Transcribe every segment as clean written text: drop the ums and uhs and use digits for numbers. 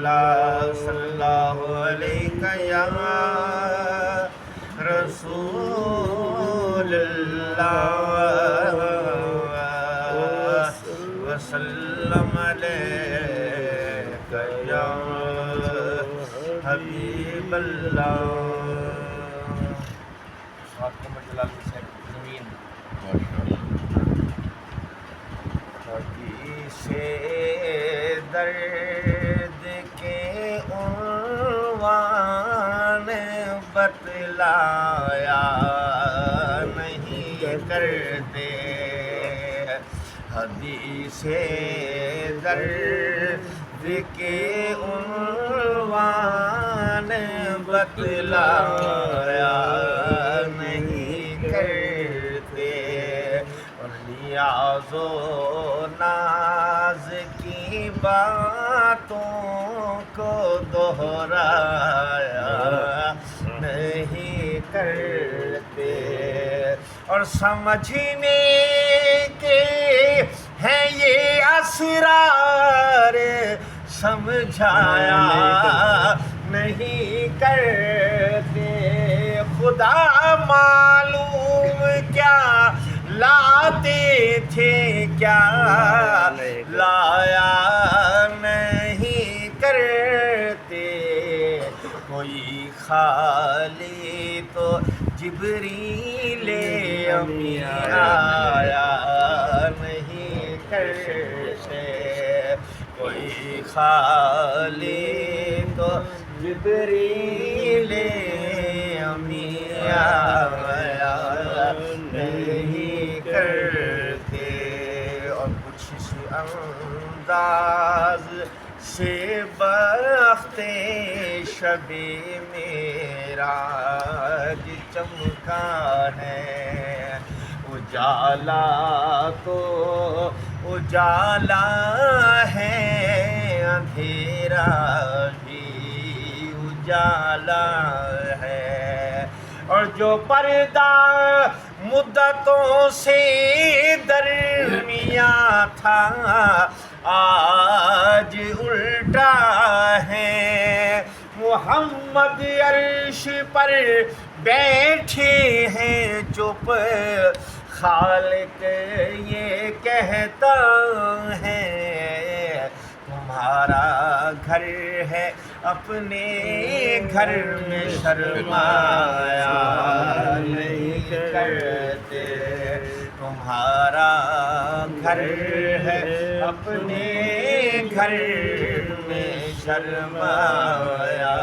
اللہ صلی اللہ علیہ یا رسول اللہ وسلم علیہ یا حبیب اللہ. سے درد کے عنوان بتلایا نہیں کرتے. حدیث درد کے عنوان بتلایا نہیں کرتے. اور نیاز و ناز کی باتوں کو دہرایا نہیں کرتے. اور سمجھنے کے ہیں یہ اسرار سمجھایا نہیں کرتے. خدا معلوم کیا لاتے تھے کیا لایا نہیں کرتے. کوئی خالی تو جبریل امی آیا نہیں کرتے. کوئی خالی تو جبریل امی آیا نہیں کرتے. اور کچھ اس انداز سے بخت شب معراج چمکا ہے. اجالا تو اجالا ہے اندھیرا بھی اجالا ہے. اور جو پردہ مدتوں سے درمیاں تھا آج الٹا ہے. محمد عرش پر بیٹھے ہیں چپ خالق یہ کہتا ہے تمہارا گھر ہے اپنے گھر میں شرمایا نہیں کرتے. تمہارا گھر ہے اپنے گھر میں شرمایا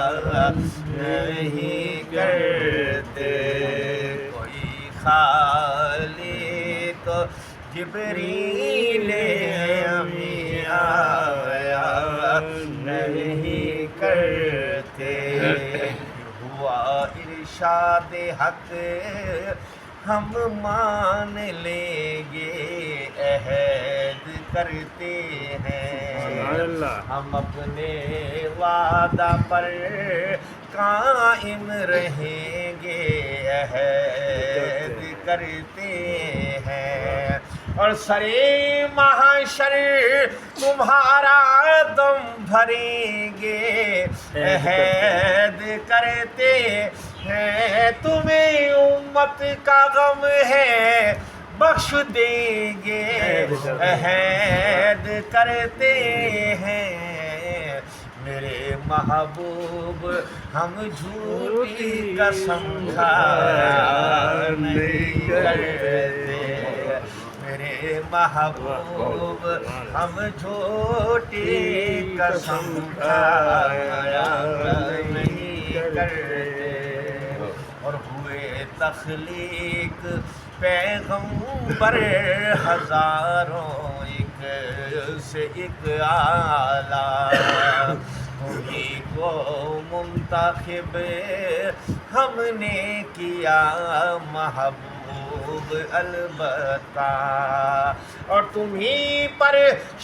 نہیں کرتے. کوئی خالی تو جبریل امی آیا نہیں کرتے. ہوا ارشاد حق ہم مان لیں گے عہد کرتے ہیں. ہم اپنے وعدہ پر قائم رہیں گے عہد کرتے ہیں. اور سرے محشر تمہارا دم بھریں گے عہد کرتے ہیں. تمہیں امت کا غم ہے بخش دیں گے عہد کرتے ہیں. میرے محبوب ہم جھوٹی قسم کھایا نہیں کرتے. میرے محبوب ہم جھوٹی قسم کھایا نہیں کرتے. اور ہوئے تخلیق پیغمبر ہزاروں ایک سے ایک اعلیٰ. انہیں کو منتخب ہم نے کیا محبوب البتہ. اور تمہیں پر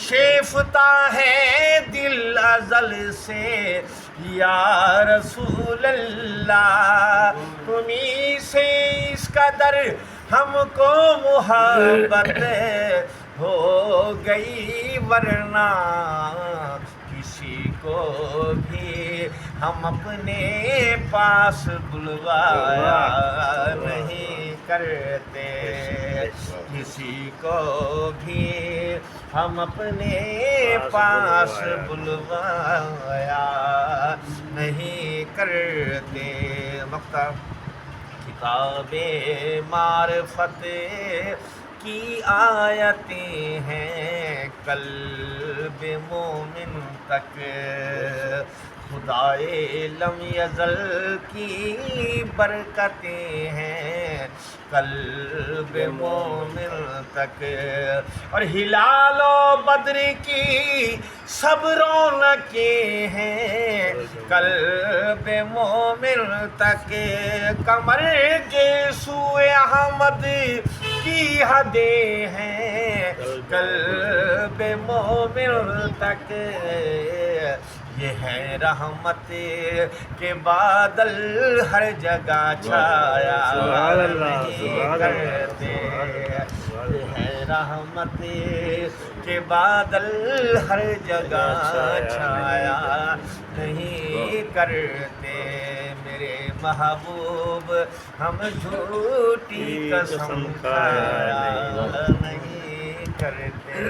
شیفتا ہے دل ازل سے یا رسول اللہ. تمہیں سے اس قدر ہم کو محبت ہو گئی ورنہ کسی کو بھی ہم اپنے پاس بلوایا نہیں کرتے، کسی کو بھی ہم اپنے پاس بلوایا نہیں کرتے۔ مقطع کتاب معرفت کی آیتیں ہیں قلب مومن تک، خدائے لم یزل کی برکتیں ہیں قلب مومن تک، اور ہلال و بدر کی سب رونقیں ہیں قلب مومن تک، کمر کے سوئے احمد کی حدیں ہیں قلب مومن تک، یہ ہے رحمت کے بادل ہر جگہ چھایا نہیں کرتے، یہ ہے رحمت کے بادل ہر جگہ چھایا نہیں کرتے، میرے محبوب ہم جھوٹی قسم کھایا نہیں کرتے۔